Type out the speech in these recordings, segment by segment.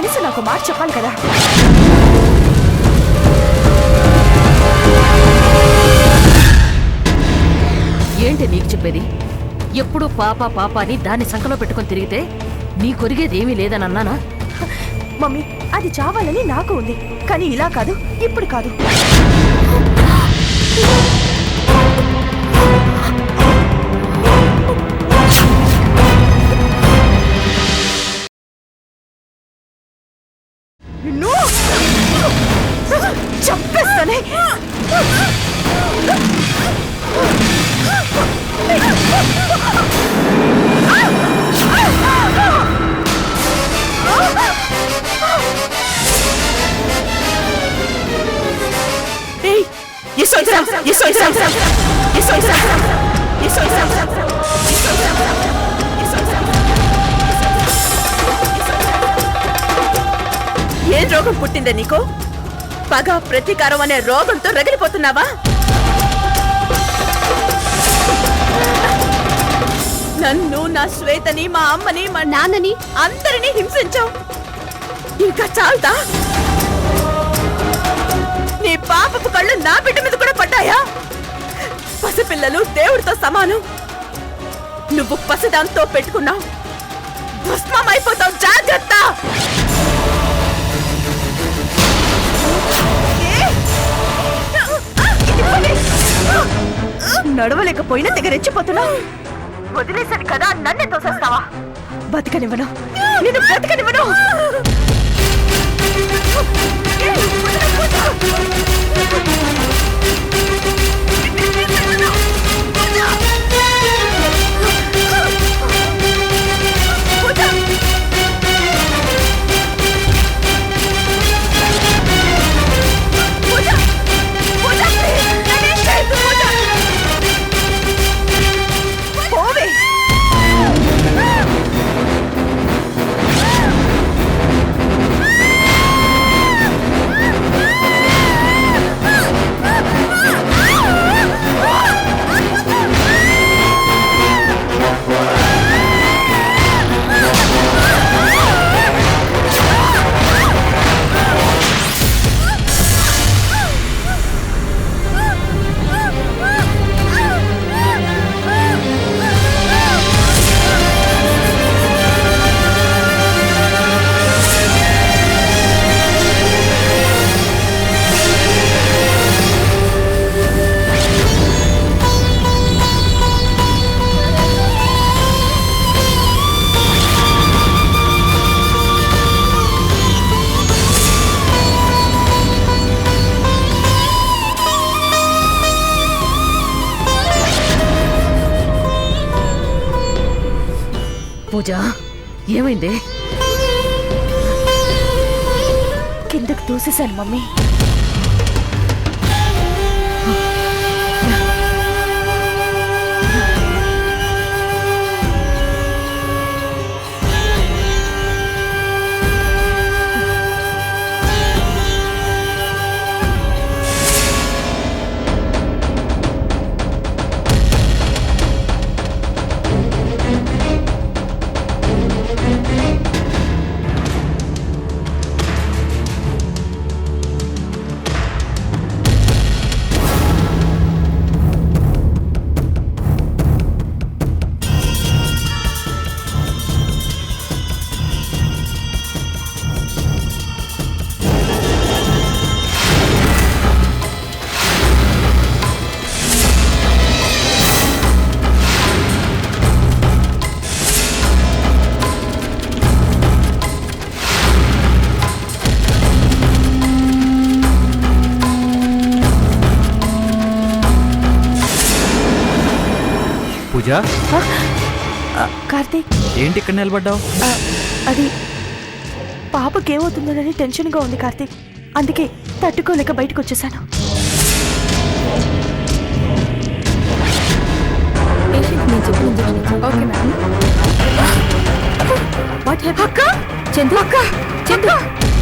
కనీసం నాకు మాట చెప్పాలి కదా. ఏంటి నీకు చెప్పేది? ఎప్పుడు పాప పాప అని దాన్ని సంకలో పెట్టుకొని తిరిగితే నీ కొరిగేదేమీ లేదని అన్నానా? మమ్మీ, అది చావాలని నాకు ఉంది, కానీ ఇలా కాదు, ఇప్పుడు కాదు. చంపేస్తానే. ఏం రోగం పుట్టిందే నీకు? పగ ప్రతీకారం అనే రోగంతో రగిలిపోతున్నావా? నన్ను, నా శ్వేతని, మా అమ్మని, మా నాన్నని అందరినీ హింసించావు. ఇంకా చాలుదా? నీ పాపపు కళ్ళు నా బిడ్డ మీద కూడా పడ్డాయా? పసిపిల్లలు దేవుడితో సమానం. నువ్వు పసిదాంతో పెట్టుకున్నావు. భస్మమైపోతావు, జాగ్రత్త. నడవలేకపోయినా తెగ రెచ్చిపోతున్నా. వదిలేశాను కదా, నన్నే తోసేస్తావా? బతకనివ్వను, నేను బతకనివ్వను. పూజ, ఏమైంది? కిందకు తోసేశాను మమ్మీ. పూజ, కార్తీక్, ఏంటి ఇక్కడ నిలబడ్డావు? అది పాపకేమవుతుందోనని టెన్షన్గా ఉంది కార్తీక్, అందుకే తట్టుకోలేక బయటకు వచ్చేసాను.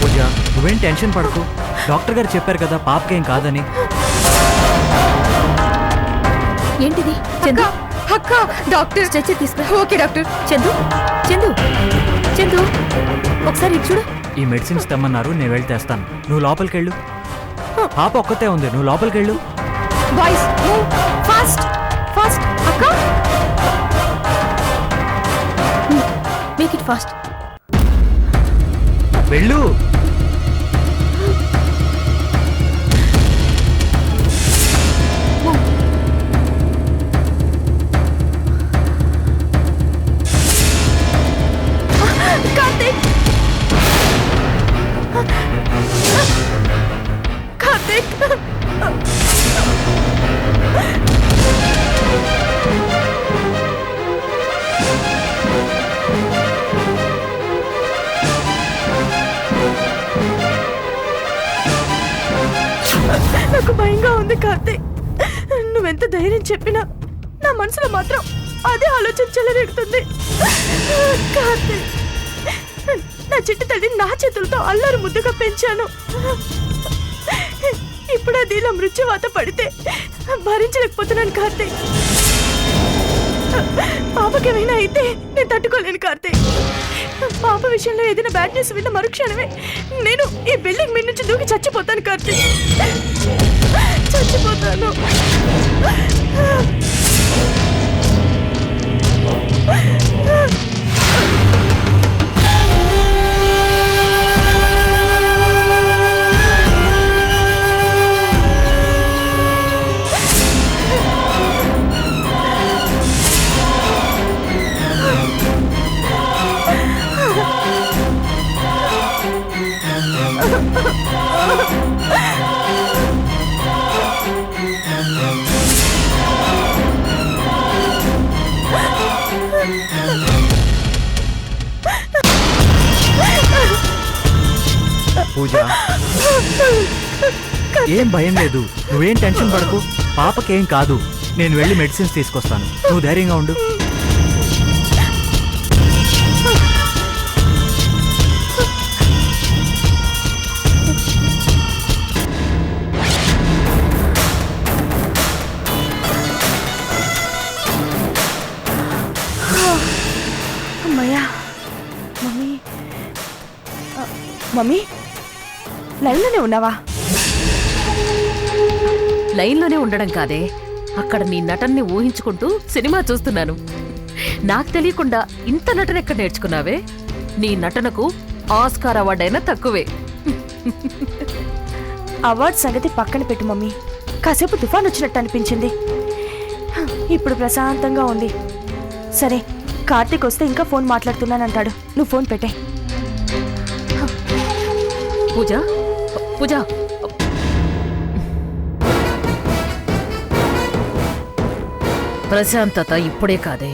పూజ, నువ్వేం టెన్షన్ పడకు. డాక్టర్ గారు చెప్పారు కదా పాపకేం కాదని. ఏంటిది? చందు, అక్క, డాక్టర్ స్ట్రెచర్ తీసుకురా. Okay doctor. చందు, చందు, చందు, ఒకసారి ఇటు చూడు. ఈ మెడిసిన్స్ తెమ్మన్నారు, నేను వెళ్ళి తెస్తాను. నువ్వు లోపలికి వెళ్ళు. పాప ఒక్కతే ఉంది, నువ్వు లోపలికి వెళ్ళు. Boys move fast fast. అక్క మేక్ ఇట్ ఫాస్ట్. వెళ్ళు. కార్తీక్ కార్తీక్ నాకు భయంగా ఉంది కార్తీక్. నువ్వెంత ధైర్యం చెప్పినా నా మనసులో మాత్రం అదే ఆలోచన చెలరేగుతుంది. కార్తీక్, నా చిట్టి తల్లిని నా చేతులతో అల్లరి ముద్దుగా పెంచాను. ఇప్పుడు అది ఇలా మృత్యువాత పడితే భరించలేకపోతున్నాను కార్తీక్. పాపకేమైనా అయితే నేను తట్టుకోలేను కార్తీక్. పాప విషయంలో ఏదైనా బ్యాడ్ న్యూస్ విన్న మరుక్షణమే నేను ఈ బిల్డింగ్ మీద నుంచి దూకి చచ్చిపోతాను కార్తీక్. చచ్చిపోతాను. పూజ, ఏం భయం లేదు, నువ్వేం టెన్షన్ పడకు. పాపకేం కాదు, నేను వెళ్ళి మెడిసిన్స్ తీసుకొస్తాను. నువ్వు ధైర్యంగా ఉండు. అమ్మయ్యా. మమ్మీ మమ్మీ లైన్లోనే ఉన్నావా? లైన్లోనే ఉండడం కాదే, అక్కడ నీ నటన్ని ఊహించుకుంటూ సినిమా చూస్తున్నాను. నాకు తెలియకుండా ఇంత నటన ఎక్కడ నేర్చుకున్నావే? నీ నటనకు ఆస్కార్ అవార్డు అయినా తక్కువే. అవార్డు సంగతి పక్కన పెట్టు మమ్మీ. కాసేపు తుఫాన్ వచ్చినట్టు అనిపించింది. ఇప్పుడు ప్రశాంతంగా ఉంది. సరే, కార్తీక్ వస్తే ఇంకా ఫోన్ మాట్లాడుతున్నానంటాడు. నువ్వు ఫోన్ పెట్టే. పూజ పూజ, ప్రశాంతత ఇప్పుడే కాదే,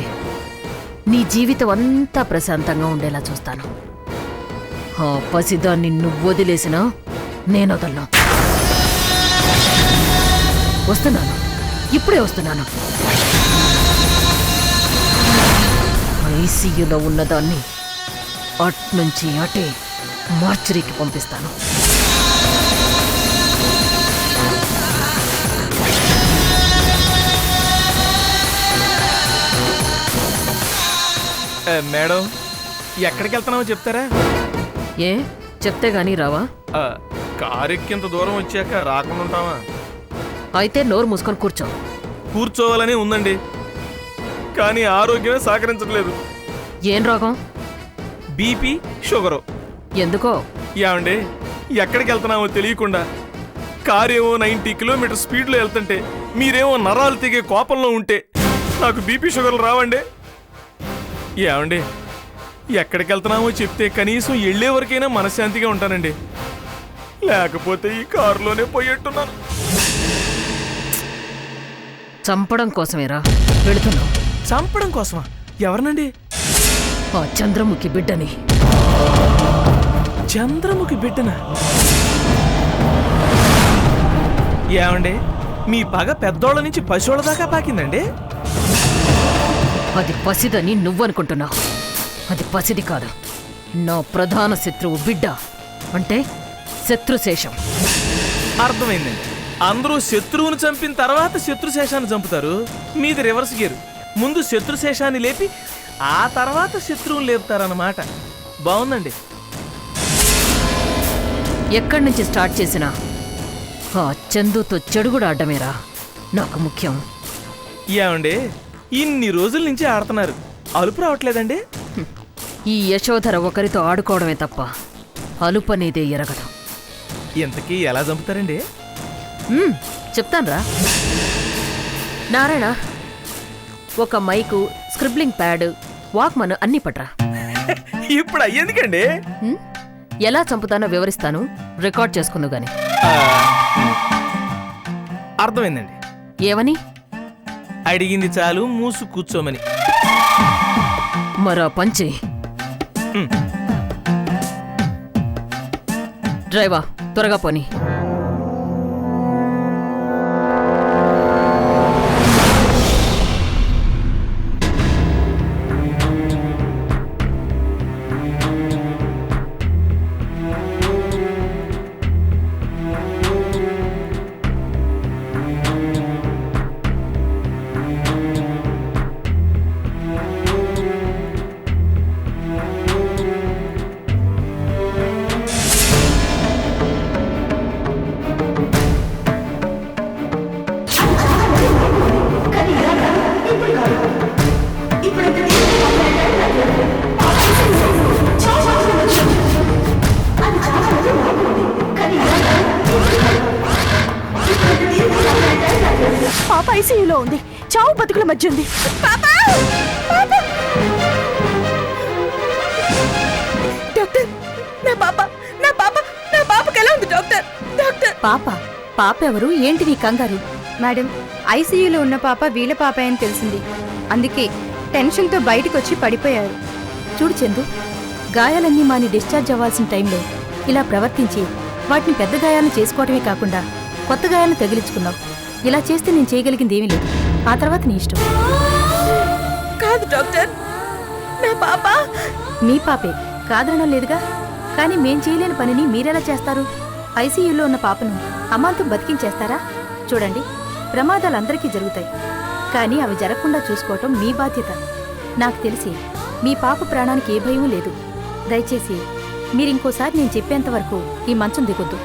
నీ జీవితం అంతా ప్రశాంతంగా ఉండేలా చూస్తాను. ఆ పసిదాన్ని నువ్వు వదిలేసినా నేను వదలను. వస్తున్నాను, ఇప్పుడే వస్తున్నాను. ఐసీయూలో ఉన్నదాన్ని అట్నుంచి అటే మార్చరీకి పంపిస్తాను. మేడం, ఎక్కడికి వెళ్తున్నావో చెప్తారా? ఏ చెప్తే గానీ రావా? కారు ఎక్కింత దూరం వచ్చాక రాకుండా ఉంటావా? అయితే నోరు మూసుకొని కూర్చో. కూర్చోవాలని ఉందండి, కానీ ఆరోగ్యమే సహకరించట్లేదు. ఏం రోగం? BP, sugar. ఎందుకో? ఏమండి, ఎక్కడికి వెళ్తున్నామో తెలియకుండా కారేమో 90 కిలోమీటర్ స్పీడ్లో వెళ్తుంటే మీరేమో నరాలు తెగే కోపంలో ఉంటే నాకు బీపీ షుగర్లు రావండి? ఏమండి, ఎక్కడికి వెళ్తున్నామో చెప్తే కనీసం వెళ్ళే వరకైనా మనశ్శాంతిగా ఉంటానండి. లేకపోతే ఈ కారులోనే పోయేట్టున్నాను. చంపడం కోసమేరా వెళుతున్నావు? చంపడం కోసమా? ఎవరినండి? ఆ చంద్రముఖి బిడ్డని. చంద్రముఖి బిడ్డనా? ఏమండి, మీ పగ పెద్దోళ్ళ నుంచి పశువుల దాకా పాకిందండి? అది పసిదని నువ్వనుకుంటున్నావు. అది పసిది కాదు, నా ప్రధాన శత్రువు బిడ్డ. అంటే శత్రుశేషం. అర్థమైందండి. అందరూ శత్రువుని చంపిన తర్వాత శత్రుశేషాన్ని చంపుతారు. మీది రివర్స్ గేరు. ముందు శత్రుశేషాన్ని లేపి ఆ తర్వాత శత్రువుని లేపుతారన్నమాట. బాగుందండి. ఎక్కడి నుంచి స్టార్ట్ చేసినా ఆ చందుతో చెడు కూడా ఆడమేరా నాకు ముఖ్యం. ఏమండి ఇన్ని రోజుల నుంచి ఆడుతున్నారు, అలుపు రావట్లేదండి? ఈ యశోధర ఒకరితో ఆడుకోవడమే తప్ప అలుపనేదే ఎరగదు. ఇంతకీ ఎలా చంపుతారండి? చెప్తాన్రా. నారాయణ, ఒక మైకు, స్క్రిబ్లింగ్ ప్యాడ్, వాక్మన్ అన్ని పట్రా. ఇప్పుడు అయ్యేందుకండి? ఎలా చంపుతానో వివరిస్తాను, రికార్డ్ చేసుకుందు గాని. అర్థమైందండి. ఏమని? అడిగింది చాలు మూసు కూర్చోమని. మరో పంచి. డ్రైవర్ త్వరగా పోనీ. పాప ఐసీయూలో ఉంది, చావు బతుకుల మధ్య ఉంది. పాపా! పాపా! డాక్టర్, నా పాప, నా పాప, నా పాపకి ఎలా ఉంది డాక్టర్? డాక్టర్! పాప ఎవరు? ఏంటి నీ కంగారు? మేడం, ఐసీయూలో ఉన్న పాప వీళ్ళ పాప అని తెలిసింది. అందుకే టెన్షన్తో బయటకు వచ్చి పడిపోయారు. చూడు చందు, గాయాలన్నీ మాని డిశ్చార్జ్ అవ్వాల్సిన టైంలో ఇలా ప్రవర్తించి వాటిని పెద్ద గాయాలను చేసుకోవటమే కాకుండా కొత్త గాయాలను తగిలించుకున్నావు. ఇలా చేస్తే నేను చేయగలిగింది ఏమీ లేదు. ఆ తర్వాత నీ ఇష్టం. కాదు డాక్టర్, నా పాప. మీ పాపే కాదనడం లేదుగా, కానీ మేం చేయలేని పనిని మీరెలా చేస్తారు? ఐసీయూలో ఉన్న పాపను అమాంతం బతికించేస్తారా? చూడండి, ప్రమాదాలు అందరికీ జరుగుతాయి, కానీ అవి జరగకుండా చూసుకోవటం మీ బాధ్యత. నాకు తెలిసి మీ పాప ప్రాణానికి ఏ భయం లేదు. దయచేసి మీరింకోసారి నేను చెప్పేంత వరకు ఈ మంచం దిగొద్దు.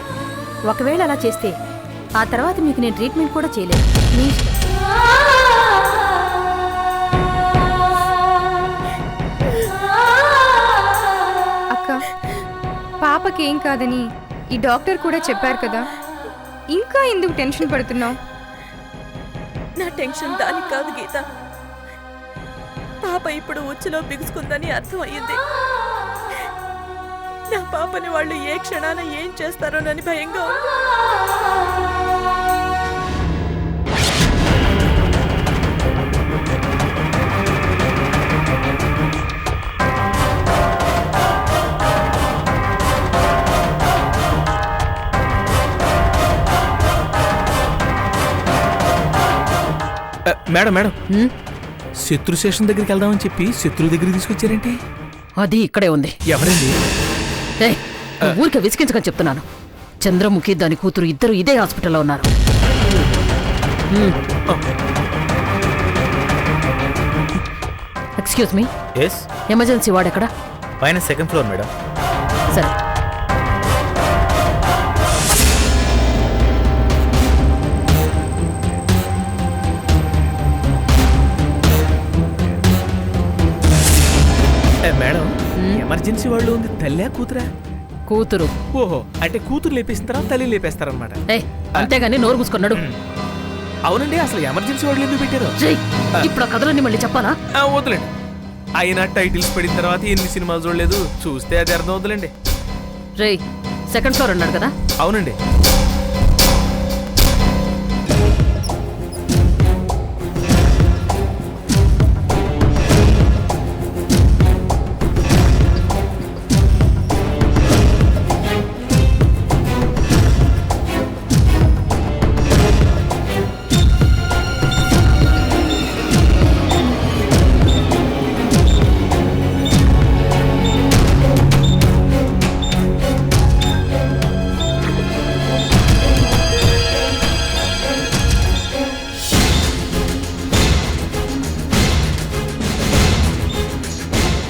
ఒకవేళ అలా చేస్తే ఆ తర్వాత మీకు నేను ట్రీట్మెంట్ కూడా చేయలేదు. మీ ఇష్టం. అక్క, పాపకేం కాదని ఈ డాక్టర్ కూడా చెప్పారు కదా, ఇంకా ఎందుకు టెన్షన్ పడుతున్నావు? నా టెన్షన్ దానికి కాదు గీత. పాప ఇప్పుడు ఉచ్చులో బిగుసుకుందని అర్థమయ్యింది. నా పాపని వాళ్ళు ఏ క్షణాన ఏం చేస్తారోనని భయంగా ఉంది. మేడం మేడం, శత్రు స్టేషన్ దగ్గరికి వెళ్దామని చెప్పి శత్రువు దగ్గరికి తీసుకొచ్చారేంటి? అది ఇక్కడే ఉంది. ఎవరండి? ఊరికే విసిగించకని చెప్తున్నాను. చంద్రముఖి దాని కూతురు ఇద్దరు ఇదే హాస్పిటల్లో ఉన్నారు. Excuse me, yes, emergency ward ఎక్కడ? పైన సెకండ్ ఫ్లోర్ మేడం. సరే. మేడం, ఎమర్జెన్సీ వాళ్ళు ఉంది తల్లి కూతురా? కూతురు. ఓహో, అంటే కూతురు లేపేసిన తర్వాత తల్లి లేపేస్తారనమాట. అంతేగాని నోరు మూసుకున్నాడు. అవునండి, అసలు ఎమర్జెన్సీ వాళ్ళు ఎందుకు పెట్టారు? ఇప్పుడు ఆ కథలన్నీ మళ్ళీ చెప్పాలా? వద్దులేండి. అయినా టైటిల్స్ పడిన తర్వాత ఎన్ని సినిమాలు చూడలేదు, చూస్తే అది అర్థం అవుతులేండి. రేయ్, సెకండ్ ఫ్లోర్ అన్నాడు కదా? అవునండి.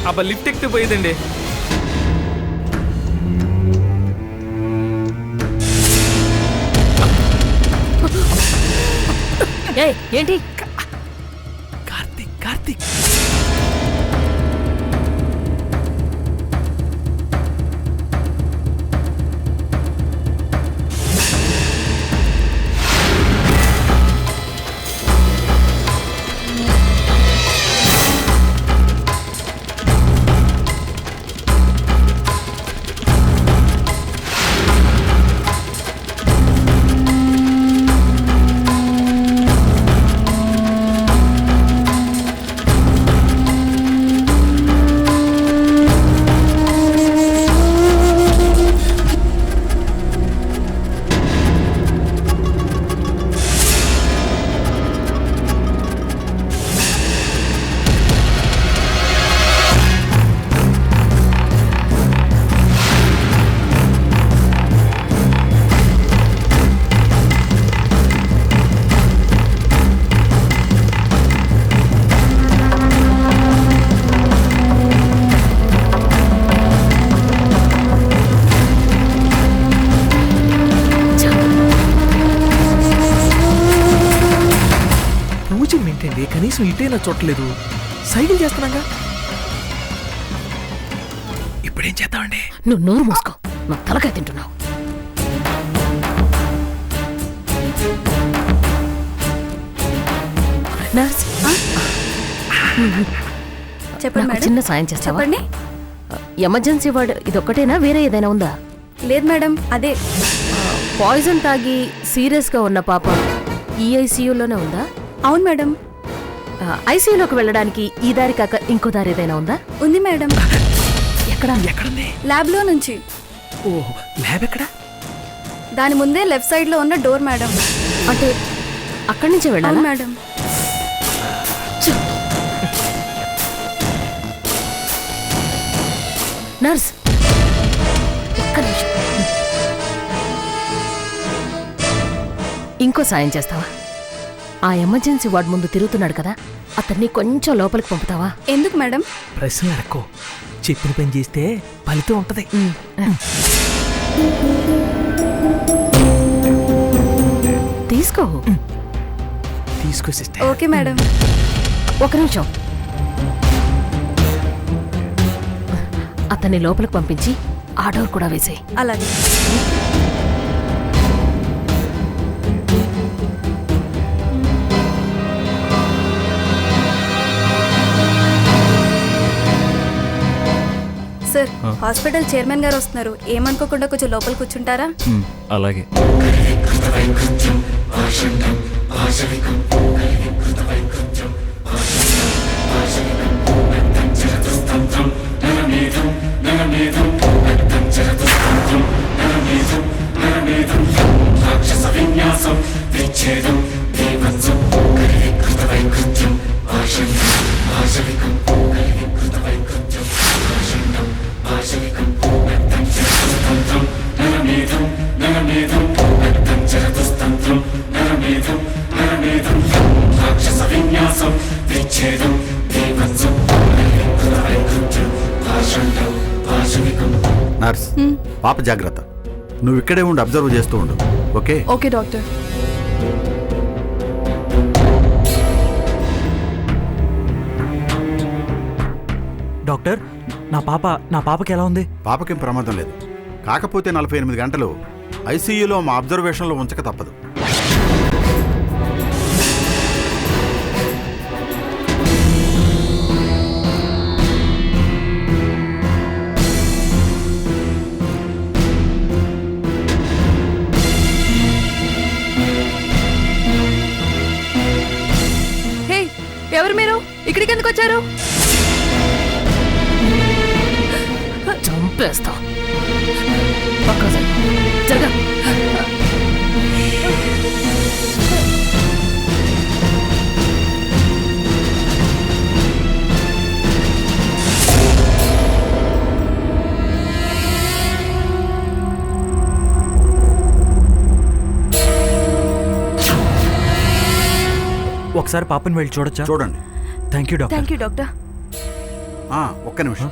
అబ్బా, లిఫ్ట్ ఎక్కితే పోయేదండి. ఏయ్, ఏంటి? కార్తీక్ కార్తీక్ పూజ ఏంటండి? కనీసం ఇటేనా చూడలేదు. సైకిల్ చేస్తున్నాగా. ఇప్పుడేం చేద్దామండి? నువ్వు నోరు మూసుకో, నా తలకాయ తింటున్నావు. నర్స్, చెప్పండి నాకు మేడం. చిన్న సాయం చేస్తావా? చెప్పండి. ఎమర్జెన్సీ వార్డ్ ఇదొక్కటేనా, వేరే ఏదైనా ఉందా? లేదు మేడం, అదే. పాయిజన్ తాగి సీరియస్ గా ఉన్న పాప ఈ ఐసీయూలోనే ఉందా? అవును మేడం. ఐసీయూలోకి వెళ్ళడానికి ఈ దారి కాక ఇంకో దారి ఏదైనా ఉందా? ఉంది మేడం. ఎక్కడ? ఎక్కడుంది? ల్యాబ్ లో నుంచి. ఓహో, ల్యాబ్ ఎక్కడ? దాని ముందే లెఫ్ట్ సైడ్ లో ఉన్న డోర్ మేడం. అంటే అక్కడి నుంచే అవును వెళ్ళాలా? మేడం. నర్స్, ఒక్క నిమిషం. ఇంకో సాయం చేస్తావా? ఆ ఎమర్జెన్సీ వార్డ్ ముందు తిరుగుతున్నాడు కదా, అతన్ని కొంచెం లోపలికి పంపుతావా? ఎందుకు మేడం? ప్రశ్నలు అడక్కో. చెప్పిన పని చేస్తే ఫలితం ఉంటది. తీసుకో. తీసుకో సిస్టర్. Okay madam. ఒక నిమిషం. అతన్ని లోపలికి పంపించి ఆ డోర్ కూడా వేసేయి. అలాగే. సార్, హాస్పిటల్ చైర్మన్ గారు వస్తున్నారు. ఏమనుకోకుండా కొంచెం లోపల కూర్చుంటారా? అలాగే. నర్స్, పాప జాగ్రత్త. నువ్వు ఇక్కడే ఉండి అబ్జర్వ్ చేస్తూ ఉండు. ఓకే? Okay doctor. డాక్టర్, నా పాపకి ఎలా ఉంది? పాపకేం ప్రమాదం లేదు. కాకపోతే 48 గంటలు ఐసీయూలో మా అబ్జర్వేషన్లో ఉంచక తప్పదు. హే, ఎవరు మీరు? ఇక్కడికి ఎందుకు వచ్చారు? చంపేస్తా. పక్కన జరగ. ఒకసారి పాపని వెళ్ళి చూడొచ్చా? చూడండి. Thank you doctor. Thank you doctor. ఒక్క నిమిషం.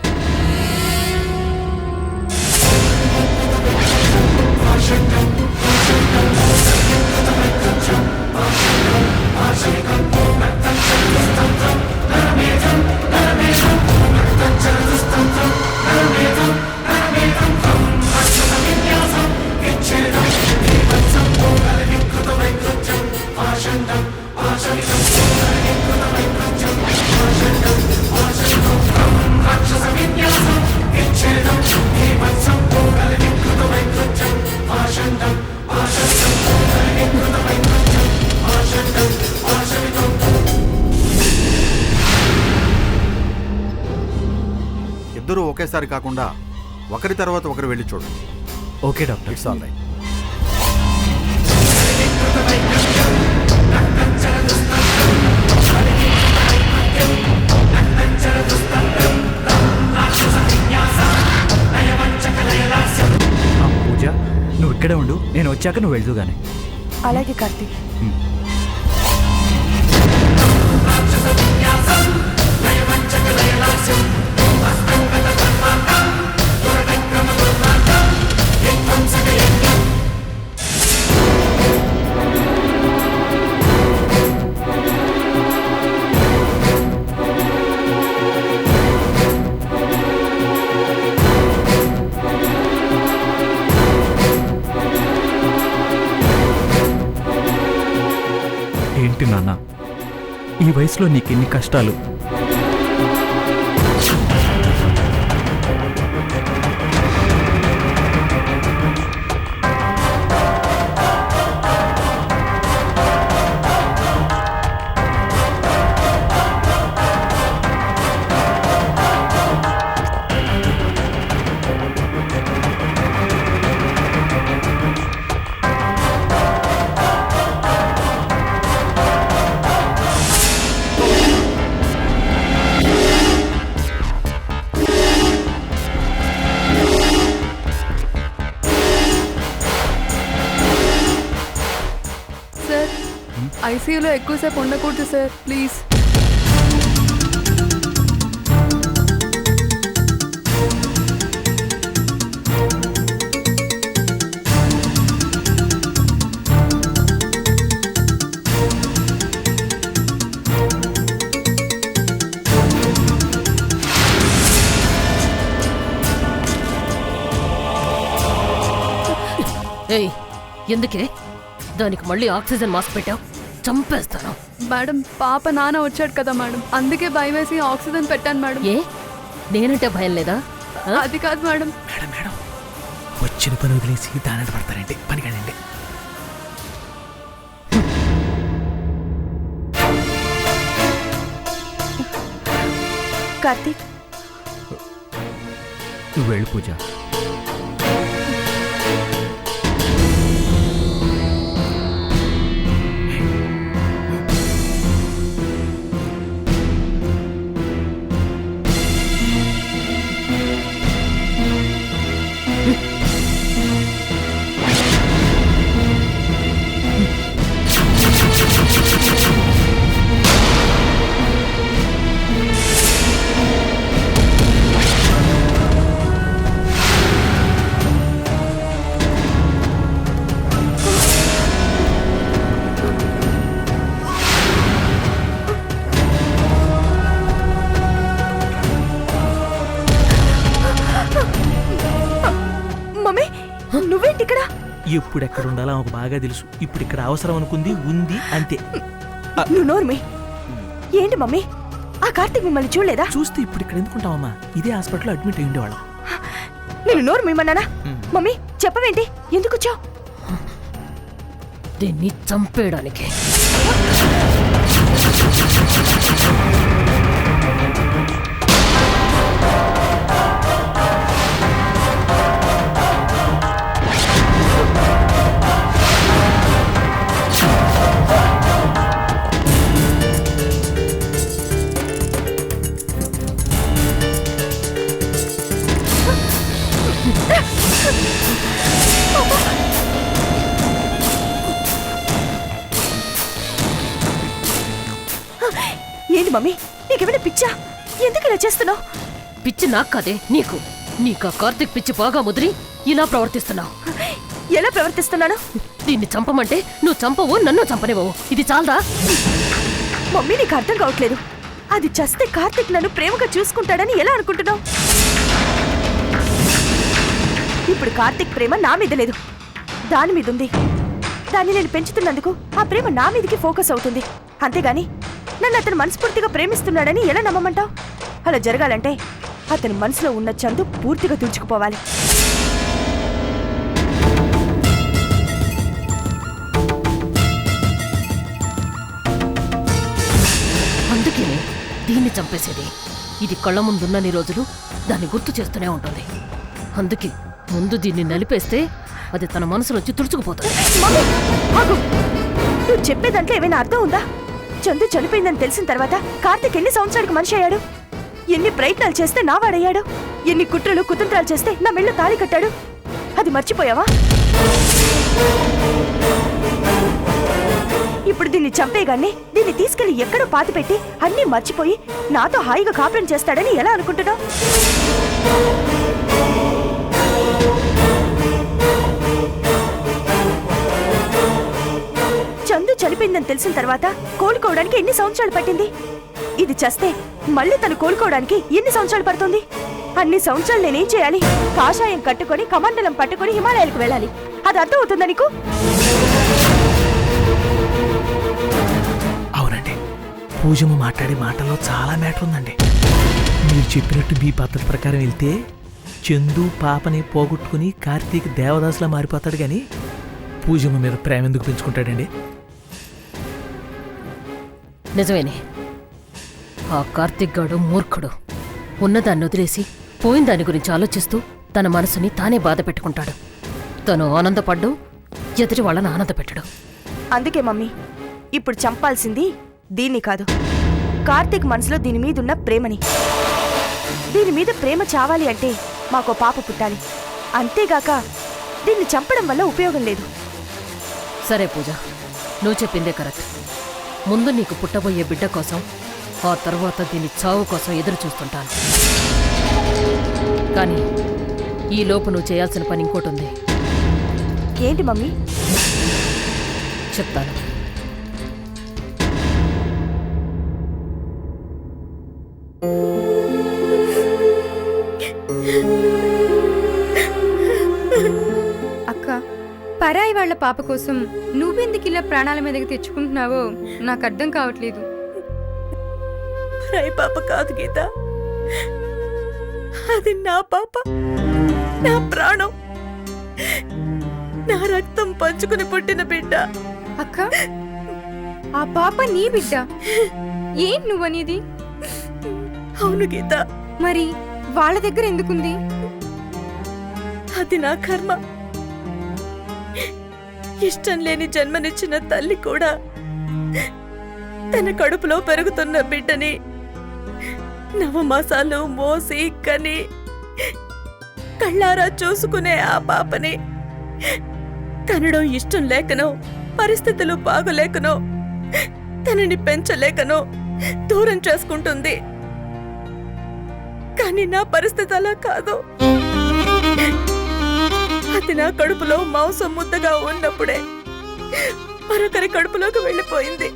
ఒకేసారి కాకుండా ఒకరి తర్వాత ఒకరు వెళ్ళి చూడు. Okay doctor. It's all right. Pooja, నువ్వు ఇక్కడే ఉండు, నేను వచ్చాక నువ్వు వెళ్తూ గానే. అలాగే కార్తీక్. ఏంటి నాన్న, ఈ వయసులో నీకెన్ని కష్టాలు. సార్, ఐసీయూలో ఎక్కువసేపు ఉండకూడదు సార్, ప్లీజ్. ఏయ్, ఎందుకే దానికి మళ్ళీ ఆక్సిజన్ మాస్క్ పెట్టావు? చంపేస్తాను. మేడం, పాప నాన్న వచ్చాడు కదా మేడం, అందుకే భయం వేసి ఆక్సిజన్ పెట్టాను మేడం. ఏ, నేనంటే భయం లేదా? ఆ? అది కాదు మేడం. మేడం మేడం, వచ్చిన పని వదిలేసి దానంట పడతారంటే పని కాదండి. కార్తీక్, నువ్వు వెళ్ళు పూజ. మమ్మీ, నువ్వేంటి ఇక్కడ? ఎప్పుడు ఎక్కడ ఉండాలో ఆమెకు బాగా తెలుసు. ఇప్పుడు ఇక్కడ అవసరం అనుకుంది, ఉంది, అంతే. నువ్వు నోర్మి. ఏంటి మమ్మీ, ఆ కార్తీక్ మిమ్మల్ని చూడలేదా? చూస్తే ఇప్పుడు ఇక్కడ ఎందుకుంటావమ్మా? ఇదే హాస్పిటల్లో అడ్మిట్ అయ్యి ఉండేవాళ్ళం. నేను నోర్మి మన్నానా? మమ్మీ చెప్పవేంటి, ఎందుకు వచ్చావు? దీన్ని చంపేయడానికి. ఏంటి మమ్మీ, నీకేమైనా పిచ్చా? ఎందుకు ఇలా చేస్తున్నావు? పిచ్చి నాకు కాదే, నీకు. నీకా కార్తిక్ పిచ్చి బాగా ముదిరి ఇలా ప్రవర్తిస్తున్నావు. ఎలా ప్రవర్తిస్తున్నాను? దీన్ని చంపమంటే నువ్వు చంపవు, నన్ను చంపనివ్వవు. ఇది చాలదా? మమ్మీ, నీకు అర్థం కావట్లేదు. అది చస్తే కార్తిక్ నన్ను ప్రేమగా చూసుకుంటాడని ఎలా అనుకుంటున్నావు? ఇప్పుడు కార్తిక్ ప్రేమ నా మీద లేదు, దాని మీద ఉంది. దాన్ని నేను పెంచుతున్నందుకు ఆ ప్రేమ నా మీదకి ఫోకస్ అవుతుంది. అంతేగాని నన్ను అతను మనస్ఫూర్తిగా ప్రేమిస్తున్నాడని ఎలా నమ్మమంటావు? అలా జరగాలంటే అతని మనసులో ఉన్న చందు పూర్తిగా తుడుచుకుపోవాలి. అందుకే దీన్ని చంపేసేది. ఇది కళ్ళ ముందున్నన్ని రోజులు దాన్ని గుర్తు చేస్తూనే ఉంటుంది. అందుకే ముందు దీన్ని నలిపేస్తే అది తన మనసులోంచి తుడుచుకుపోతుంది. మమ్మీ, ఆగు. నువ్వు చెప్పేదాంట్లో ఏమైనా అర్థం ఉందా? చందు చనిపోయిందని తెలిసిన తర్వాత కార్తీక్ ఎన్ని సంవత్సరాలకు మనిషి అయ్యాడు? ఎన్ని ప్రయత్నాలు చేస్తే నా వాడయ్యాడు? ఎన్ని కుట్రలు కుతంత్రాలు చేస్తే నా మెళ్ళ తాళి కట్టాడు? అది మర్చిపోయావా? ఇప్పుడు దీన్ని చంపేగానే దీన్ని తీసుకెళ్లి ఎక్కడో పాతిపెట్టి అన్నీ మర్చిపోయి నాతో హాయిగా కాపురం చేస్తాడని ఎలా అనుకుంటున్నావు? చందు చనిపోయిందని తెలిసిన తర్వాత కోలుకోవడానికి ఎన్ని సంవత్సరాలు పట్టింది? ఇది చస్తే మళ్ళీ తను కోలుకోవడానికి ఎన్ని సంవత్సరాలు పడుతుంది? అన్ని సంవత్సరాలు నేనేం చేయాలి? కాషాయం కట్టుకొని కమండలం పట్టుకొని హిమాలయాలకు వెళ్ళాలి. అది అర్థం అవుతుందా నీకు? అవునండి, పూజమ్మ మాట్లాడే మాటల్లో చాలా మ్యాటర్ ఉందండి. మీరు చెప్పినట్టు మీ పద్ధతి ప్రకారం వెళ్తే చందు పాపని పోగొట్టుకుని కార్తీక్ దేవదాసులా మారిపోతాడు, కానీ పూజమ్మ మీద ప్రేమ ఎందుకు పెంచుకుంటాడండి? నిజమేనే, ఆ కార్తీక్ గాడు మూర్ఖుడు. ఉన్నదాన్ని వదిలేసి పోయిన దాని గురించి ఆలోచిస్తూ తన మనసుని తానే బాధ పెట్టుకుంటాడు. తను ఆనందపడ్డు, ఎదుటి వాళ్ళని ఆనందపెట్టడు. అందుకే మమ్మీ, ఇప్పుడు చంపాల్సింది దీన్ని కాదు, కార్తీక్ మనసులో దీని మీదున్న ప్రేమని. దీని మీద ప్రేమ చావాలి అంటే మాకో పాప పుట్టాలి. అంతేగాక దీన్ని చంపడం వల్ల ఉపయోగం లేదు. సరే పూజ, నువ్వు చెప్పిందే కరెక్ట్. ముందు నీకు పుట్టబోయే బిడ్డ కోసం, ఆ తర్వాత దీని చావు కోసం ఎదురు చూస్తుంటాను. కానీ ఈలోపు నువ్వు చేయాల్సిన పని ఇంకోటి ఉంది. ఏంటి మమ్మీ? చెప్తాను. అక్క, పరాయి వాళ్ళ పాప కోసం నువ్వెందుకు ఇలా ప్రాణాల మీదకి తెచ్చుకుంటున్నావో నాకు అర్థం కావట్లేదు. రాయి పాప కాదు గీత, అది నా పాప, నా ప్రాణం, నా రక్తం పంచుకుని పుట్టిన బిడ్డ. అక్క, ఆ పాప నీ బిడ్డ? ఏం నువ్వనేది? అవును గీత. మరి వాళ్ళ దగ్గర ఎందుకుంది? అది నా కర్మ. ఇష్టం లేని జన్మనిచ్చిన తల్లి కూడా తన కడుపులో పెరుగుతున్న బిడ్డని నవమాసాలు మోసి కని కళ్ళారా చూసుకునే ఆ పాపని తనలో ఇష్టం లేకనో, పరిస్థితులు బాగోలేకనో, తనని పెంచలేకనో దూరం చేసుకుంటుంది. కానీ నా పరిస్థితి అలా కాదు. అది నా కడుపులో మాంసం ముద్దగా ఉన్నప్పుడే మరొకరి కడుపులోకి వెళ్ళిపోయింది.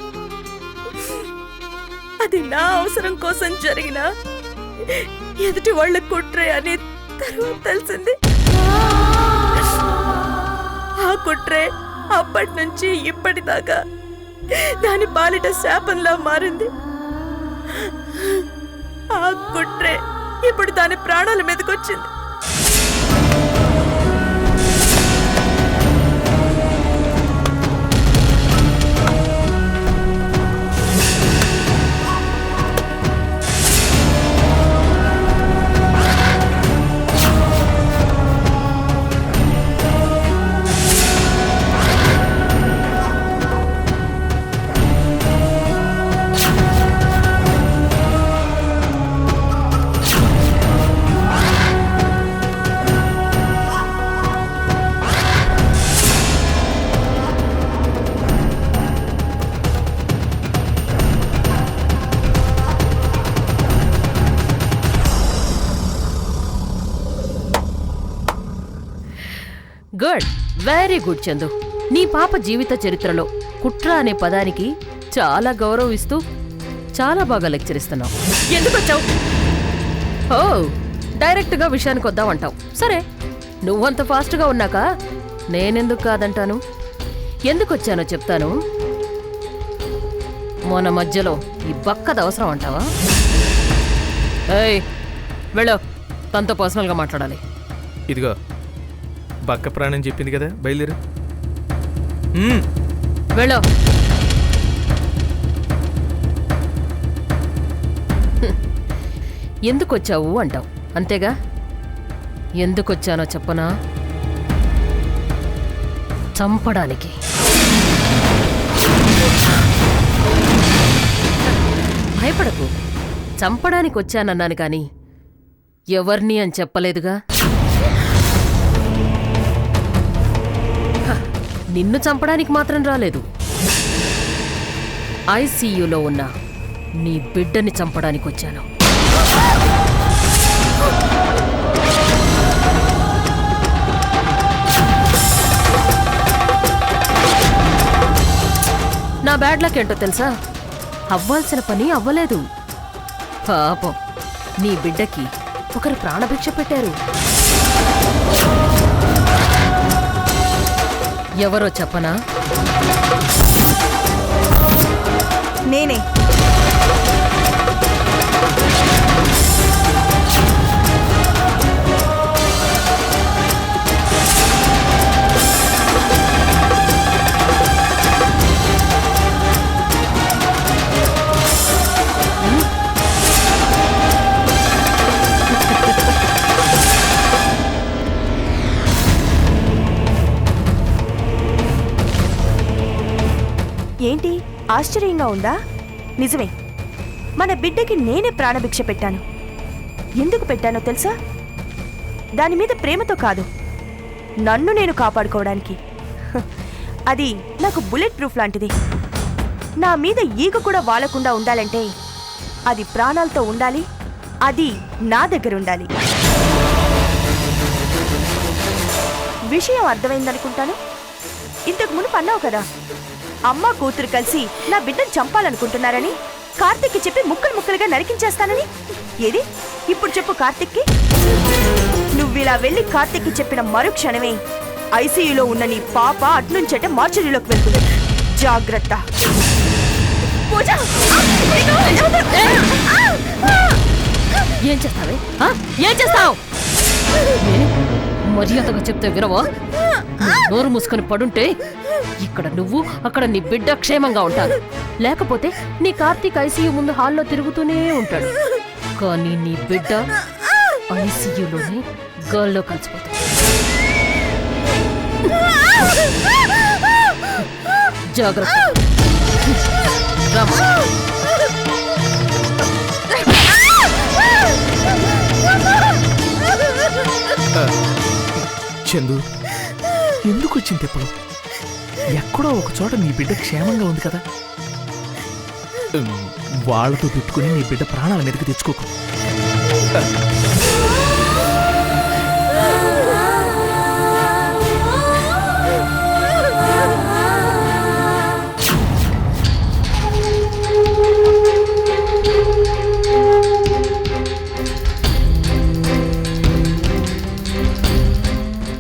అది నా అవసరం కోసం జరిగిన ఎదుటి వాళ్ళ కుట్రే అని తర్వాత తెలిసింది. ఆ కుట్రే అప్పటి నుంచి ఇప్పటిదాకా దాని పాలిట శాపంలా మారింది. ఆ కుట్రే ఇప్పుడు దాని ప్రాణాల మీదకొచ్చింది. Good, very good Chandu. నీ పాప జీవిత చరిత్రలో కుట్ర అనే పదానికి చాలా గౌరవం ఇస్తూ చాలా బాగా లెక్చర్ ఇస్తున్నావు. ఎందుకు వచ్చావు? ఓ, డైరెక్ట్గా విషయానికి వద్దామంటావు. సరే, నువ్వంత ఫాస్ట్గా ఉన్నాక నేనెందుకు కాదంటాను. ఎందుకు వచ్చానో చెప్తాను. మన మధ్యలో ఈ బక్కది అవసరం అంటావా? ఏయ్, వెళ్ళో, తనతో పర్సనల్గా మాట్లాడాలి. ఇదిగో బక్క ప్రాణం చెప్పింది కదా, బయలుదేరు. వెళ్ళో. ఎందుకు వచ్చావు అంటావు. అంతేగా? ఎందుకొచ్చానో చెప్పనా? చంపడానికి. భయపడకు, చంపడానికి వచ్చానన్నాను కాని ఎవర్ని అని చెప్పలేదుగా. నిన్ను చంపడానికి మాత్రం రాలేదు. ఐసీయూలో ఉన్న నీ బిడ్డని చంపడానికి వచ్చాను. నా బ్యాడ్ లక్ ఏంటో తెలుసా? అవ్వాల్సిన పని అవ్వలేదు. పాపం నీ బిడ్డకి ఒకరు ప్రాణభిక్ష పెట్టారు. ఎవరో చెప్పనా? నేనే. ఏంటి ఆశ్చర్యంగా ఉందా? నిజమే, మన బిడ్డకి నేనే ప్రాణభిక్ష పెట్టాను. ఎందుకు పెట్టానో తెలుసా? దాని మీద ప్రేమతో కాదు, నన్ను నేను కాపాడుకోవడానికి. అది నాకు బుల్లెట్ ప్రూఫ్ లాంటిది. నా మీద ఈగ కూడా వాలకుండా ఉండాలంటే అది ప్రాణాలతో ఉండాలి, అది నా దగ్గర ఉండాలి. విషయం అర్థమైందనుకుంటాను. ఇంతకు మునుపు అన్నావు కదా, అమ్మ కూతురు కలిసి నా బిడ్డను చంపాలనుకుంటున్నారని. కార్తిక్కి చెప్పి ముక్కలు ముక్కలుగా నరికించేస్తానని. ఏది ఇప్పుడు చెప్పు కార్తిక్కి. నువ్విలా వెళ్ళి కార్తిక్కి చెప్పిన మరుక్షణమే ఐసీయూలో ఉన్న నీ పాప అట్నుంచట మార్చురీలోకి వెళ్తుంది. జాగ్రత్త. ఏం చేస్తావే? ఏం చేస్తావు? మర్యాదగా చెప్తే వినవా? నోరు మూసుకొని పడుంటే ఇక్కడ నువ్వు, అక్కడ నీ బిడ్డ క్షేమంగా ఉంటారు. లేకపోతే నీ కార్తీక్ ఐసీయూ ముందు హాల్లో తిరుగుతూనే ఉంటాడు. కానీ నీ బిడ్డ ఐసీయూలోనే గర్ల్లో కలిసిపోతాడు. జాగ్రత్త. చందు, ఎందుకు వచ్చింది తిప్పలు? ఎక్కడో ఒక చోట నీ బిడ్డ క్షేమంగా ఉంది కదా. వాళ్ళతో పెట్టుకుని నీ బిడ్డ ప్రాణాల మీదకి తెచ్చుకోకు.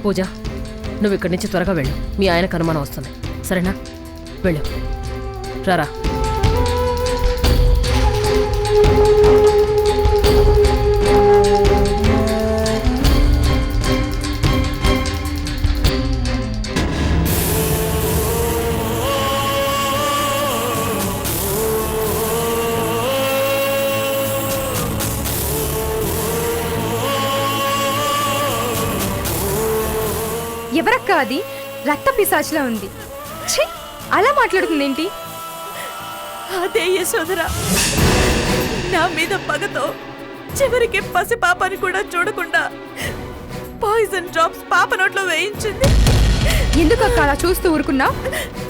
పూజ, నువ్వు ఇక్కడి నుంచి త్వరగా వెళ్ళు. మీ ఆయనకు అనుమానం వస్తుంది. సరేనా? వెళ్ళు. రారా. ఎవరక్క అది? రక్త పిశాచిలా ఉంది. ఛీ, అలా మాట్లాడుతుందేంటి? అదే యశోదరా, నా మీద పగతో చివరికి పసి పాపని కూడా చూడకుండా పాయిజన్ డ్రాప్స్ పాప నోట్లో వేయించింది. ఎందుకక్క అలా చూస్తూ ఊరుకున్నా?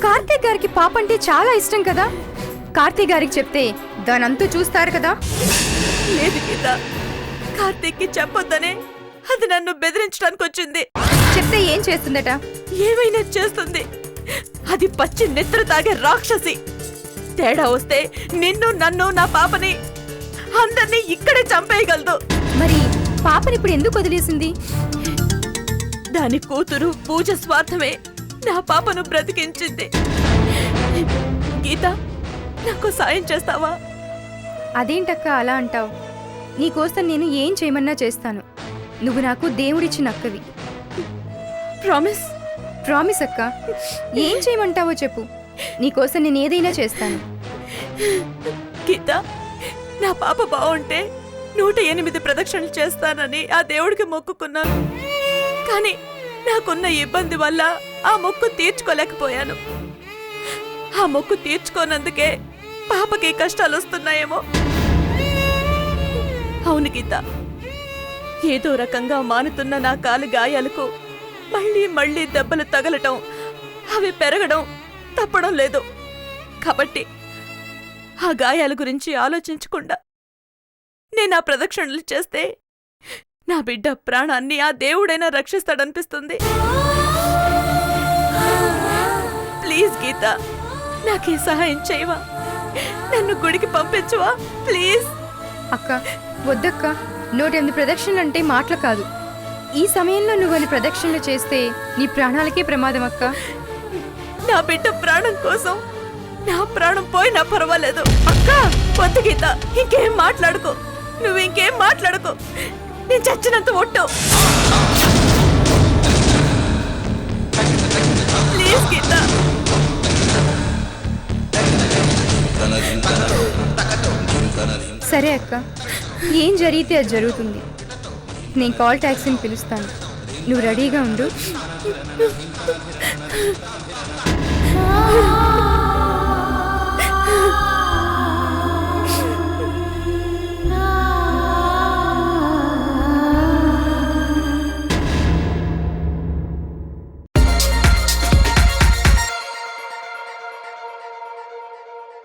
కార్తీక్ గారికి పాప అంటే చాలా ఇష్టం కదా. కార్తీక్ గారికి చెప్తే దానంతా చూస్తారు కదా. లేదు గీత, కార్తీక్కి చెప్పొద్దనే అది నన్ను బెదిరించడానికి వచ్చింది. చెప్తే ఏం చేస్తుందట? ఏమైనా చేస్తుంది. అది పచ్చి నెత్తురు తాగే రాక్షసి. తేడా వస్తే నిన్ను, నన్ను, నా పాపని అందరినీ ఇక్కడే చంపేయగలదు. మరి పాపని ఇప్పుడు ఎందుకు వదిలేసింది? దాని కూతురు పూజ స్వార్థమే నా పాపను బ్రతికించింది. గీత, నాకు సాయం చేస్తావా? అదేంటక్క అలా అంటావు? నీకోసం నేను ఏం చేయమన్నా చేస్తాను. నువ్వు నాకు దేవుడిచ్చిన అక్కవి. ప్రామిస్? ప్రామిస్ అక్క. ఏం చేయమంటావో చెప్పు, నీకోసం నేను ఏదైనా చేస్తాను. గీత, నా పాప బాగుంటే 108 ప్రదక్షిణలు చేస్తానని ఆ దేవుడికి మొక్కుకున్నాను. కానీ నాకున్న ఇబ్బంది వల్ల ఆ మొక్కు తీర్చుకోలేకపోయాను. ఆ మొక్కు తీర్చుకోనందుకే పాపకి కష్టాలు వస్తున్నాయేమో. అవును గీత, ఏదో రకంగా మానుతున్న నా కాలు గాయాలకు మళ్ళీ మళ్ళీ దెబ్బలు తగలటం, అవి పెరగడం తప్పడం లేదు. కాబట్టి ఆ గాయాల గురించి ఆలోచించకుండా నేను ఆ ప్రదక్షిణలు చేస్తే నా బిడ్డ ప్రాణాన్ని ఆ దేవుడైనా రక్షిస్తాడనిపిస్తుంది. ప్లీజ్ గీత, నాకే సహాయం చేయవా? నన్ను గుడికి పంపించవా ప్లీజ్? అక్క వద్దక్క, 108 ప్రదక్షిణలు అంటే మాటలు కాదు. ఈ సమయంలో నువ్వు అని ప్రదక్షిణలు చేస్తే నీ ప్రాణాలకే ప్రమాదం అక్క. నా బిడ్డ ప్రాణం కోసం నా ప్రాణం పోయినా పర్వాలేదు. అక్క వద్దు గీత, ఇంకేం మాట్లాడుకో. నువ్వు ఇంకేం మాట్లాడుకో. నేను చచ్చినంత ఒట్టు. ప్లీజ్ గీత. సరే అక్క, ఏం జరిగితే అది జరుగుతుంది. నేను కాల్ ట్యాక్సీని పిలుస్తాను, నువ్వు రెడీగా ఉండు.